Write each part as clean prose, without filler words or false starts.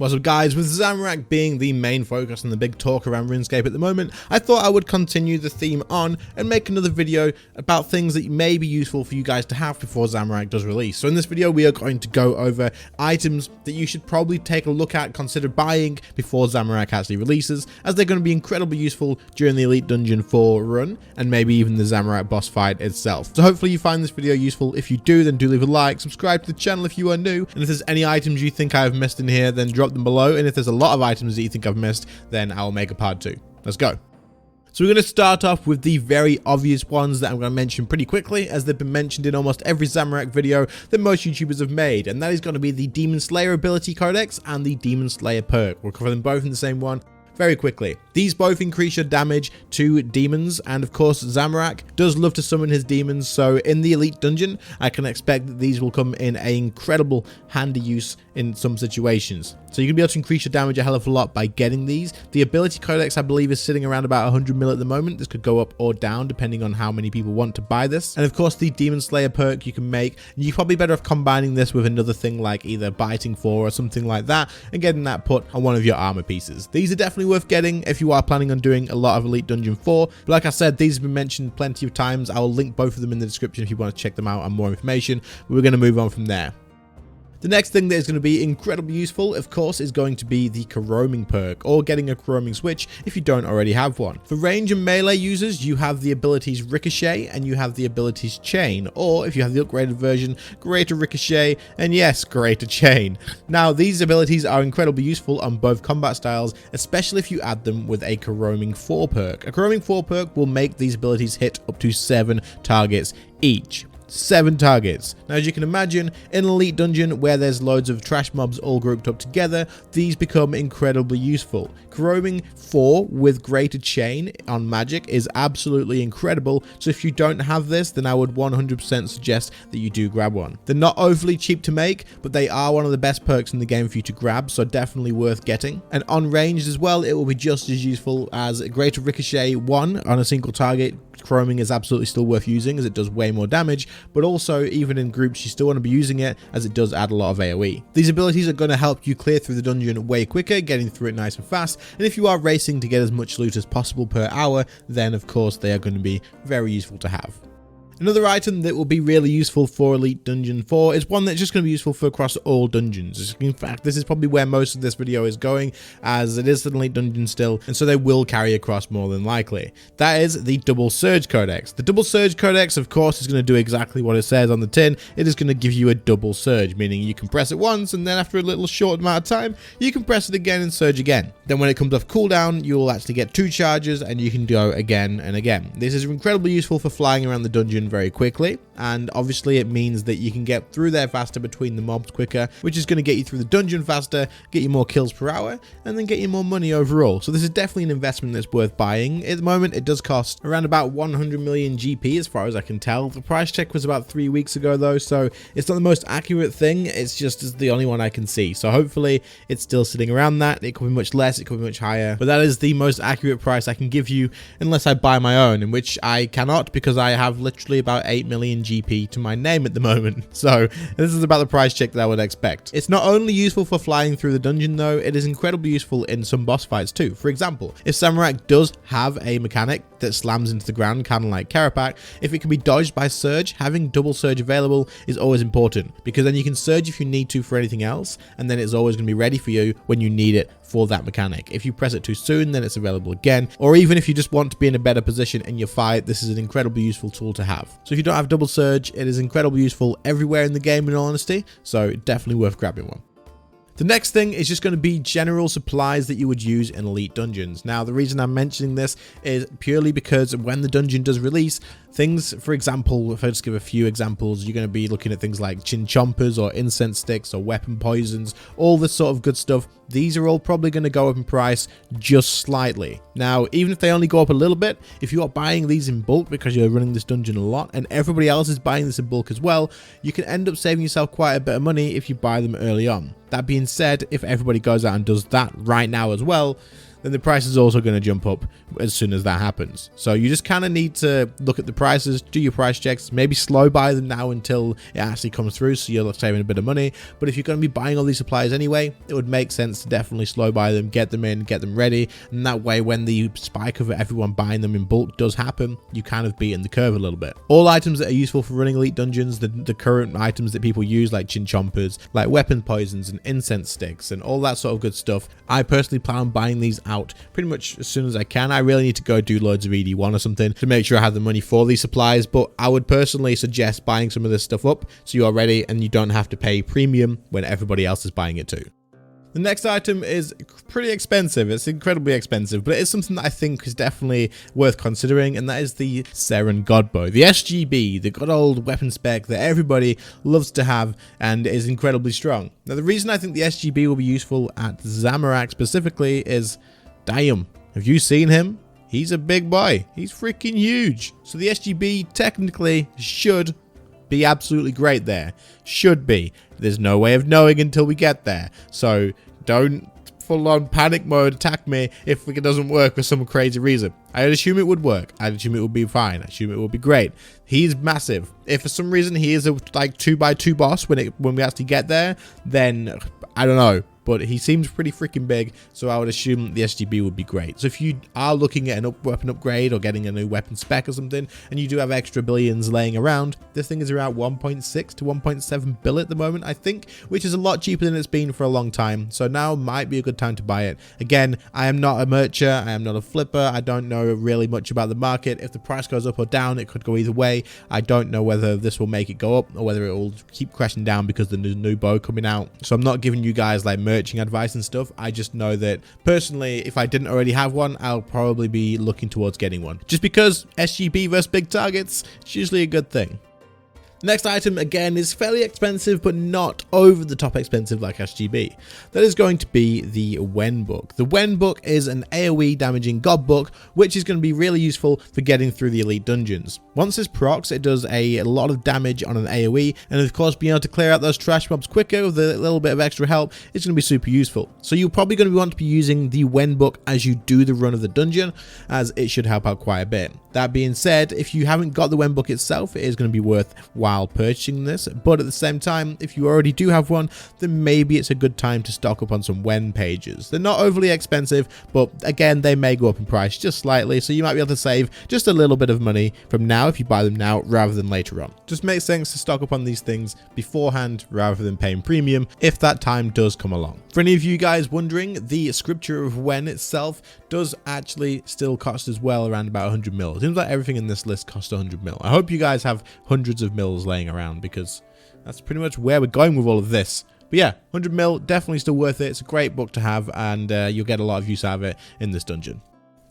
What's up guys, with Zamorak being the main focus and the big talk around RuneScape at the moment, I thought I would continue the theme on and make another video about things that may be useful for you guys to have before Zamorak does release. So in this video we are going to go over items that you should probably take a look at, consider buying before Zamorak actually releases, as they're going to be incredibly useful during the Elite Dungeon 4 run and maybe even the Zamorak boss fight itself. So hopefully you find this video useful. If you do, then do leave a like, subscribe to the channel if you are new, and if there's any items you think I have missed in here, then drop them below, and if there's a lot of items that you think I've missed, then I'll make a part 2. Let's go. So we're going to start off with the very obvious ones that I'm going to mention pretty quickly, as they've been mentioned in almost every Zamorak video that most YouTubers have made, and that is going to be the Demon Slayer ability codex and the Demon Slayer perk. We'll cover them both in the same one very quickly. These both increase your damage to demons, and of course Zamorak does love to summon his demons, so in the Elite Dungeon I can expect that these will come in an incredible handy use in some situations. So you can be able to increase your damage a hell of a lot by getting these. The ability codex I believe is sitting around about 100 mil at the moment. This could go up or down depending on how many people want to buy this. And of course the Demon Slayer perk you can make, and you're probably better off combining this with another thing like either Biting 4 or something like that and getting that put on one of your armor pieces. These are definitely worth getting if you are planning on doing a lot of Elite Dungeon 4. But like I said, these have been mentioned plenty of times. I will link both of them in the description if you want to check them out and more information. But we're going to move on from there. The next thing that is going to be incredibly useful, of course, is going to be the Karoming perk, or getting a Karoming switch if you don't already have one. For range and melee users, you have the abilities Ricochet and you have the abilities Chain, or if you have the upgraded version, Greater Ricochet, and yes, Greater Chain. Now, these abilities are incredibly useful on both combat styles, especially if you add them with a Karoming 4 perk. A Karoming 4 perk will make these abilities hit up to 7 targets each. 7 targets. Now, as you can imagine, in an Elite Dungeon where there's loads of trash mobs all grouped up together, these become incredibly useful. Karoming 4 with Greater Chain on magic is absolutely incredible, so if you don't have this, then I would 100% suggest that you do grab one. They're not overly cheap to make, but they are one of the best perks in the game for you to grab, so definitely worth getting. And on ranged as well, it will be just as useful as Greater Ricochet 1 on a single target. Karoming is absolutely still worth using as it does way more damage, but also even in groups you still want to be using it as it does add a lot of AoE. These abilities are going to help you clear through the dungeon way quicker, getting through it nice and fast, and if you are racing to get as much loot as possible per hour, then of course they are going to be very useful to have. Another item that will be really useful for Elite Dungeon 4 is one that's just going to be useful for across all dungeons. In fact, this is probably where most of this video is going, as it is an Elite Dungeon still, and so they will carry across more than likely. That is the Double Surge Codex. The Double Surge Codex, of course, is going to do exactly what it says on the tin. It is going to give you a double surge, meaning you can press it once, and then after a little short amount of time, you can press it again and surge again. Then when it comes off cooldown, you will actually get 2 charges, and you can go again and again. This is incredibly useful for flying around the dungeon very quickly, and obviously it means that you can get through there faster between the mobs quicker, which is going to get you through the dungeon faster, get you more kills per hour, and then get you more money overall. So this is definitely an investment that's worth buying. At the moment it does cost around about 100 million GP as far as I can tell. The price check was about 3 weeks ago though, so it's not the most accurate thing. It's just the only one I can see, so hopefully it's still sitting around that. It could be much less, it could be much higher, but that is the most accurate price I can give you unless I buy my own, in which I cannot, because I have literally about 8 million GP to my name at the moment. So this is about the price check that I would expect. It's not only useful for flying through the dungeon though, it is incredibly useful in some boss fights too. For example, if Zamorak does have a mechanic that slams into the ground, kind of like Karapak, if it can be dodged by surge, having double surge available is always important, because then you can surge if you need to for anything else, and then it's always going to be ready for you when you need it for that mechanic. If you press it too soon, then it's available again, or even if you just want to be in a better position in your fight, this is an incredibly useful tool to have. So if you don't have double surge, it is incredibly useful everywhere in the game in all honesty, so definitely worth grabbing one. The next thing is just going to be general supplies that you would use in Elite Dungeons. Now, the reason I'm mentioning this is purely because when the dungeon does release, things, for example, if I just give a few examples, you're going to be looking at things like chin chompers or incense sticks or weapon poisons, all this sort of good stuff. These are all probably going to go up in price just slightly. Now, even if they only go up a little bit, if you are buying these in bulk because you're running this dungeon a lot and everybody else is buying this in bulk as well, you can end up saving yourself quite a bit of money if you buy them early on. That being said, if everybody goes out and does that right now as well, then the price is also going to jump up as soon as that happens. So you just kind of need to look at the prices, do your price checks, maybe slow buy them now until it actually comes through so you're saving a bit of money. But if you're going to be buying all these supplies anyway, it would make sense to definitely slow buy them, get them in, get them ready, and that way when the spike of everyone buying them in bulk does happen, you kind of beat in the curve a little bit. All items that are useful for running elite dungeons, the current items that people use like chinchompers, like weapon poisons and incense sticks and all that sort of good stuff, I personally plan on buying these out pretty much as soon as I can. I really need to go do loads of ED1 or something to make sure I have the money for these supplies, but I would personally suggest buying some of this stuff up so you're ready and you don't have to pay premium when everybody else is buying it too. The next item is pretty expensive. It's incredibly expensive, but it is something that I think is definitely worth considering, and that is the Seren Godbow, the SGB, the good old weapon spec that everybody loves to have and is incredibly strong. Now, the reason I think the SGB will be useful at Zamorak specifically is, damn, have you seen him? He's a big boy. He's freaking huge. So the SGB technically should be absolutely great there. Should be. There's no way of knowing until we get there. So don't full on panic mode attack me if it doesn't work for some crazy reason. I'd assume it would work. I'd assume it would be fine. I assume it would be great. He's massive. If for some reason he is a like 2x2 boss when we actually get there, then I don't know. But he seems pretty freaking big, so I would assume the SGB would be great. So if you are looking at an weapon upgrade or getting a new weapon spec or something, and you do have extra billions laying around, this thing is around 1.6 to 1.7 bill at the moment, I think, which is a lot cheaper than it's been for a long time. So now might be a good time to buy it. Again, I am not a merchant, I am not a flipper, I don't know really much about the market. If the price goes up or down, it could go either way. I don't know whether this will make it go up or whether it will keep crashing down because there's a new bow coming out. So I'm not giving you guys like merching advice and stuff. I just know that personally, if I didn't already have one, I'll probably be looking towards getting one. Just because SGB versus big targets, it's usually a good thing. Next item, again, is fairly expensive, but not over the top expensive like SGB. That is going to be the Wen book. The Wen book is an AoE damaging god book, which is going to be really useful for getting through the elite dungeons. Once this procs, it does a lot of damage on an AoE, and of course, being able to clear out those trash mobs quicker with a little bit of extra help is going to be super useful. So you're probably going to want to be using the Wen book as you do the run of the dungeon, as it should help out quite a bit. That being said, if you haven't got the Wen book itself, it is going to be worthwhile purchasing this, but at the same time, if you already do have one, then maybe it's a good time to stock up on some Wen pages. They're not overly expensive, but again, they may go up in price just slightly, so you might be able to save just a little bit of money from now if you buy them now rather than later on. Just makes sense to stock up on these things beforehand rather than paying premium if that time does come along. For any of you guys wondering, the scripture of Wen itself does actually still cost as well around about 100 mil. It seems like everything in this list costs 100 mil. I hope you guys have hundreds of mils laying around because that's pretty much where we're going with all of this. But yeah, 100 mil, definitely still worth it. It's a great book to have, and you'll get a lot of use out of it in this dungeon.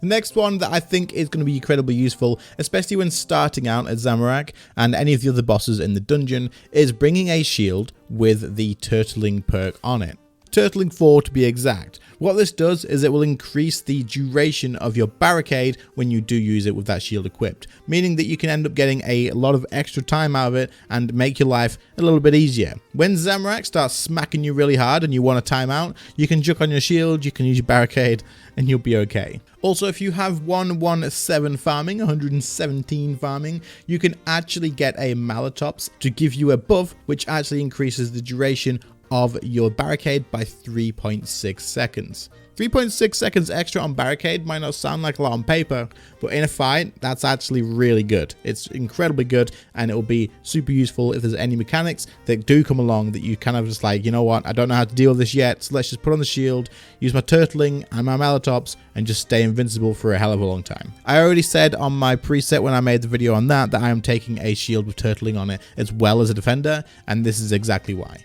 The next one that I think is going to be incredibly useful, especially when starting out at Zamorak and any of the other bosses in the dungeon, is bringing a shield with the turtling perk on it. Turtling 4 to be exact. What this does is it will increase the duration of your barricade when you do use it with that shield equipped, meaning that you can end up getting a lot of extra time out of it and make your life a little bit easier. When Zamorak starts smacking you really hard and you want a timeout, you can juke on your shield, you can use your barricade, and you'll be okay. Also, if you have 117 farming, 117 farming, you can actually get a Malatops to give you a buff, which actually increases the duration of your barricade by 3.6 seconds. 3.6 seconds extra on barricade might not sound like a lot on paper, but in a fight, that's actually really good. It's incredibly good, and it will be super useful if there's any mechanics that do come along that you kind of just like, you know what, I don't know how to deal with this yet, so let's just put on the shield, use my turtling and my Malatops, and just stay invincible for a hell of a long time. I already said on my preset when I made the video on that I am taking a shield with turtling on it as well as a defender, and this is exactly why.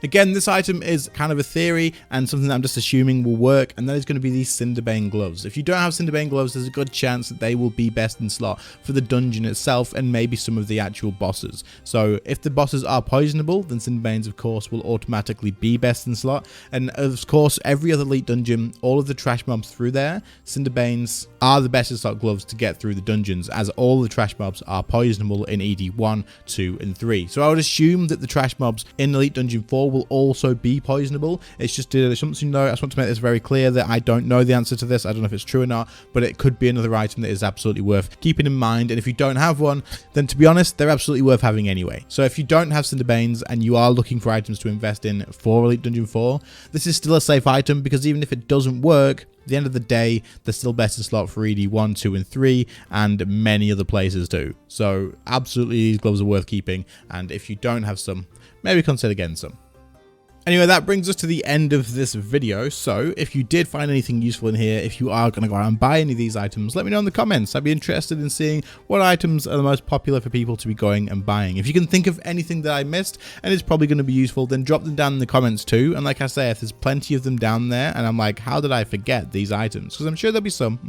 Again, this item is kind of a theory and something that I'm just assuming will work, and that is going to be these Cinderbane gloves. If you don't have Cinderbane gloves, there's a good chance that they will be best in slot for the dungeon itself and maybe some of the actual bosses. So if the bosses are poisonable, then Cinderbanes of course will automatically be best in slot, and of course every other elite dungeon, all of the trash mobs through there, Cinderbanes are the best in slot gloves to get through the dungeons, as all the trash mobs are poisonable in ED 1, 2 and 3. So I would assume that the trash mobs in Elite Dungeon 4 4 will also be poisonable. It's just something, though. I just want to make this very clear that I don't know the answer to this. I don't know if it's true or not, but it could be another item that is absolutely worth keeping in mind. And if you don't have one, then to be honest, they're absolutely worth having anyway. So if you don't have Cinderbanes and you are looking for items to invest in for Elite Dungeon 4, this is still a safe item, because even if it doesn't work, at the end of the day, they're still best in slot for ED 1, 2, and 3, and many other places too. So absolutely, these gloves are worth keeping, and if you don't have some, maybe consider getting some. Anyway, that brings us to the end of this video. So if you did find anything useful in here, if you are going to go out and buy any of these items, let me know in the comments. I'd be interested in seeing what items are the most popular for people to be going and buying. If you can think of anything that I missed and it's probably going to be useful, then drop them down in the comments too. And like I say, if there's plenty of them down there and I'm like, how did I forget these items? Because I'm sure there'll be some,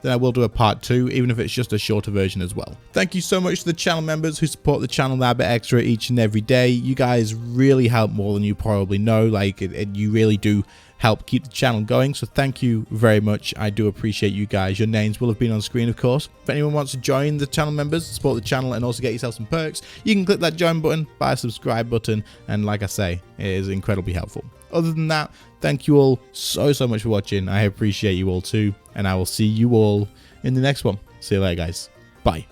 then I will do a part 2, even if it's just a shorter version as well. Thank you so much to the channel members who support the channel that bit extra each and every day. You guys really help more than you probably know. Like you really do help keep the channel going, so thank you very much. I do appreciate you guys. Your names will have been on screen, of course. If anyone wants to join the channel members, support the channel, and also get yourself some perks, you can click that join button, buy a subscribe button, and like I say, it is incredibly helpful. Other than that, thank you all so much for watching. I appreciate you all too, and I will see you all in the next one. See you later, guys. Bye.